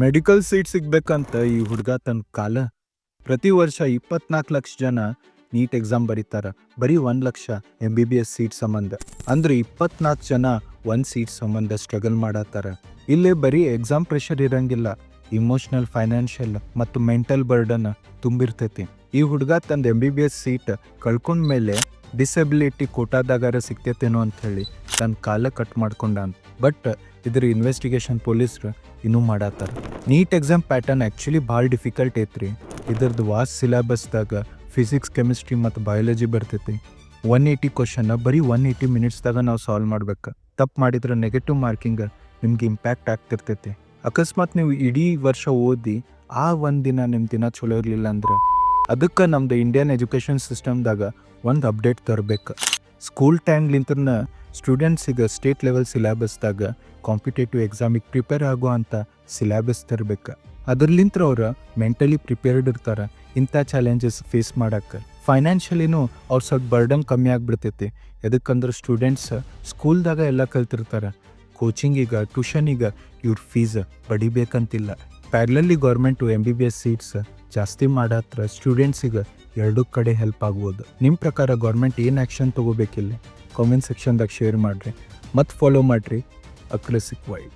Medical seat ಸಿಗ್ಬೇಕಂತ ಈ ಹುಡುಗ ತನ್ನ ಕಾಲ ಪ್ರತಿ ವರ್ಷ 24 ಲಕ್ಷ ಜನ ನೀಟ್ ಎಕ್ಸಾಮ್ ಬರೀತಾರ. ಬರೀ 1 ಲಕ್ಷ MBBS ಸೀಟ್ ಸಂಬಂಧ. ಅಂದ್ರೆ 24 ಜನ ಒಂದು ಸೀಟ್ ಸಂಬಂಧ ಸ್ಟ್ರಗಲ್ ಮಾಡತ್ತಾರ. ಇಲ್ಲೇ ಬರೀ ಎಕ್ಸಾಮ್ ಪ್ರೆಷರ್ ಇರಂಗಿಲ್ಲ, ಇಮೋಷನಲ್, ಫೈನಾನ್ಷಿಯಲ್ ಮತ್ತು ಮೆಂಟಲ್ ಬರ್ಡನ್ ತುಂಬಿರ್ತೈತಿ. ಈ ಹುಡುಗ ತಂದ MBBS ಸೀಟ್ ಕಳ್ಕೊಂಡ್ಮೇಲೆ ಡಿಸಬಿಲಿಟಿ ಕೋಟಾದಾಗಾರ ಸಿಗ್ತೈತೇನೋ ಅಂತ ಹೇಳಿ ತನ್ನ ಕಾಲ ಕಟ್ ಮಾಡ್ಕೊಂಡಾನ. ಬಟ್ ಇದ್ರ ಇನ್ವೆಸ್ಟಿಗೇಷನ್ ಪೊಲೀಸರು ಇನ್ನೂ ಮಾಡತ್ತಾರ. ನೀಟ್ ಎಕ್ಸಾಮ್ ಪ್ಯಾಟರ್ನ್ ಆ್ಯಕ್ಚುಲಿ ಭಾಳ ಡಿಫಿಕಲ್ಟ್ ಐತ್ರಿ. ಇದ್ರದ್ದು ವಾಸ್ಟ್ ಸಿಲೆಬಸ್ದಾಗ ಫಿಸಿಕ್ಸ್, ಕೆಮಿಸ್ಟ್ರಿ ಮತ್ತು ಬಯಾಲಜಿ ಬರ್ತೈತಿ. 180 ಕ್ವಶನ್ ಬರೀ 180 ಮಿನಿಟ್ಸ್ದಾಗ ನಾವು ಸಾಲ್ವ್ ಮಾಡ್ಬೇಕು. ತಪ್ಪು ಮಾಡಿದ್ರೆ ನೆಗೆಟಿವ್ ಮಾರ್ಕಿಂಗ್ ನಿಮ್ಗೆ ಇಂಪ್ಯಾಕ್ಟ್ ಆಗ್ತಿರ್ತೈತಿ. ಅಕಸ್ಮಾತ್ ನೀವು ಇಡೀ ವರ್ಷ ಓದಿ ಒಂದು ದಿನ ನಿಮ್ಮ ದಿನ ಚಲೋ ಇರಲಿಲ್ಲ ಅಂದ್ರೆ ಅದಕ್ಕೆ ನಮ್ದು ಇಂಡಿಯನ್ ಎಜುಕೇಷನ್ ಸಿಸ್ಟಮ್ದಾಗ ಒಂದು ಅಪ್ಡೇಟ್ ತರಬೇಕು. ಸ್ಕೂಲ್ ಟೈಮ್ಲಿಂತ್ರನ ಸ್ಟೂಡೆಂಟ್ಸಿಗೆ ಸ್ಟೇಟ್ ಲೆವೆಲ್ ಸಿಲೆಬಸ್ದಾಗ ಕಾಂಪಿಟೇಟಿವ್ ಎಕ್ಸಾಮಿಗೆ ಪ್ರಿಪೇರ್ ಆಗೋ ಅಂಥ ಸಿಲೆಬಸ್ ತರಬೇಕು. ಅದರ್ಲಿಂತ್ರ ಅವ್ರು ಮೆಂಟಲಿ ಪ್ರಿಪೇರ್ಡ್ ಇರ್ತಾರೆ ಇಂಥ ಚಾಲೆಂಜಸ್ ಫೇಸ್ ಮಾಡೋಕ್ಕೆ. ಫೈನಾನ್ಷಿಯಲಿನೂ ಅವ್ರು ಸ್ವಲ್ಪ ಬರ್ಡನ್ ಕಮ್ಮಿ ಆಗಿಬಿಡ್ತೈತಿ. ಎದಕ್ಕಂದ್ರೆ ಸ್ಟೂಡೆಂಟ್ಸ್ ಸ್ಕೂಲ್ದಾಗ ಎಲ್ಲ ಕಲ್ತಿರ್ತಾರೆ. ಕೋಚಿಂಗಿಗೆ, ಟ್ಯೂಷನಿಗೆ ಇವ್ರ ಫೀಸ್ ಬಡಿಬೇಕಂತಿಲ್ಲ. ಪ್ಯಾರಲಲ್ಲಿ ಗೌರ್ಮೆಂಟು MBBS ಸೀಟ್ಸ್ ಜಾಸ್ತಿ ಮಾಡತ್ರ ಸ್ಟೂಡೆಂಟ್ಸಿಗೆ ಎರಡೂ ಕಡೆ ಹೆಲ್ಪ್ ಆಗ್ಬೋದು. ನಿಮ್ಮ ಪ್ರಕಾರ ಗೌರ್ಮೆಂಟ್ ಏನು ಆ್ಯಕ್ಷನ್ ತೊಗೋಬೇಕಿಲ್ಲ ಕಾಮೆಂಟ್ ಸೆಕ್ಷನ್ದಾಗ ಶೇರ್ ಮಾಡಿರಿ ಮತ್ತು ಫಾಲೋ ಮಾಡಿರಿ ಅಕ್ರೆಸಿಕ್ ವೈಡ್.